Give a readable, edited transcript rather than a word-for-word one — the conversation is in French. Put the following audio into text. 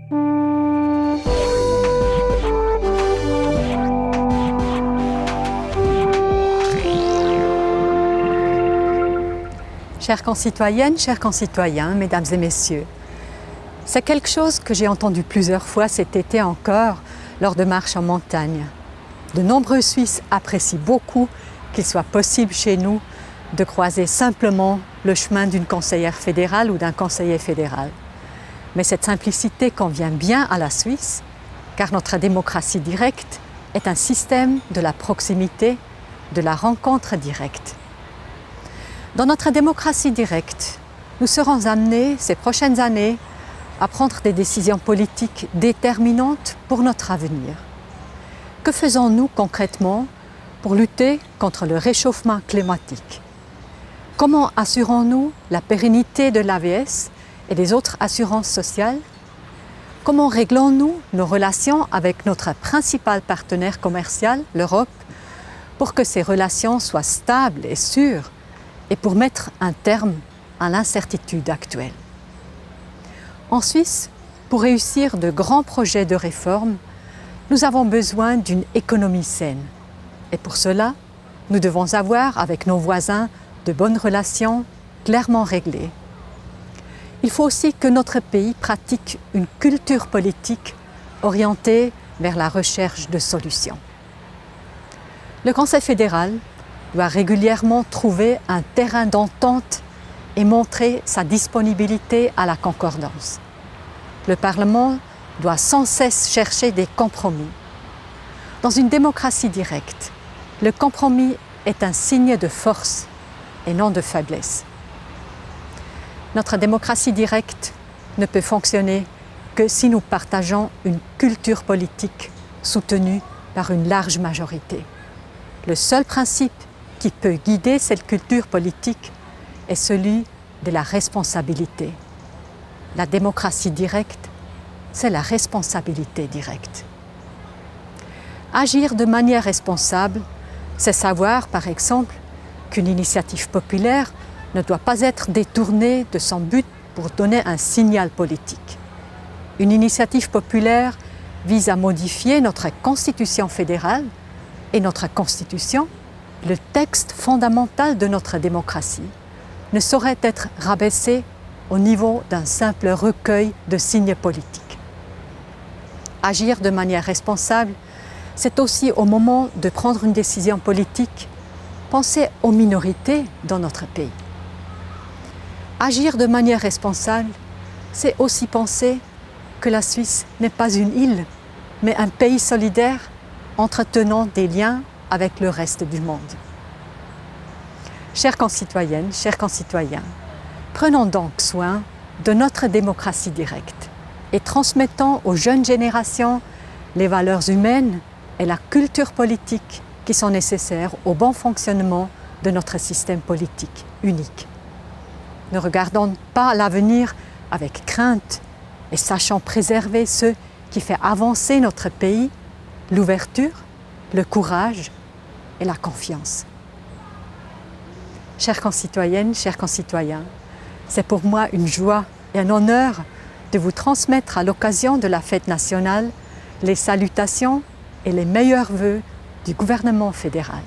Chères concitoyennes, chers concitoyens, mesdames et messieurs, c'est quelque chose que j'ai entendu plusieurs fois cet été encore lors de marches en montagne. De nombreux Suisses apprécient beaucoup qu'il soit possible chez nous de croiser simplement le chemin d'une conseillère fédérale ou d'un conseiller fédéral. Mais cette simplicité convient bien à la Suisse, car notre démocratie directe est un système de la proximité, de la rencontre directe. Dans notre démocratie directe, nous serons amenés ces prochaines années à prendre des décisions politiques déterminantes pour notre avenir. Que faisons-nous concrètement pour lutter contre le réchauffement climatique? Comment assurons-nous la pérennité de l'AVS et des autres assurances sociales? Comment réglons-nous nos relations avec notre principal partenaire commercial, l'Europe, pour que ces relations soient stables et sûres et pour mettre un terme à l'incertitude actuelle? En Suisse, pour réussir de grands projets de réforme, nous avons besoin d'une économie saine. Et pour cela, nous devons avoir avec nos voisins de bonnes relations clairement réglées. Il faut aussi que notre pays pratique une culture politique orientée vers la recherche de solutions. Le Conseil fédéral doit régulièrement trouver un terrain d'entente et montrer sa disponibilité à la concordance. Le Parlement doit sans cesse chercher des compromis. Dans une démocratie directe, le compromis est un signe de force et non de faiblesse. Notre démocratie directe ne peut fonctionner que si nous partageons une culture politique soutenue par une large majorité. Le seul principe qui peut guider cette culture politique est celui de la responsabilité. La démocratie directe, c'est la responsabilité directe. Agir de manière responsable, c'est savoir, par exemple, qu'une initiative populaire ne doit pas être détournée de son but pour donner un signal politique. Une initiative populaire vise à modifier notre constitution fédérale et notre constitution, le texte fondamental de notre démocratie, ne saurait être rabaissé au niveau d'un simple recueil de signes politiques. Agir de manière responsable, c'est aussi au moment de prendre une décision politique, penser aux minorités dans notre pays. Agir de manière responsable, c'est aussi penser que la Suisse n'est pas une île, mais un pays solidaire entretenant des liens avec le reste du monde. Chères concitoyennes, chers concitoyens, prenons donc soin de notre démocratie directe et transmettons aux jeunes générations les valeurs humaines et la culture politique qui sont nécessaires au bon fonctionnement de notre système politique unique. Ne regardons pas l'avenir avec crainte et sachons préserver ce qui fait avancer notre pays, l'ouverture, le courage et la confiance. Chères concitoyennes, chers concitoyens, c'est pour moi une joie et un honneur de vous transmettre à l'occasion de la fête nationale les salutations et les meilleurs vœux du gouvernement fédéral.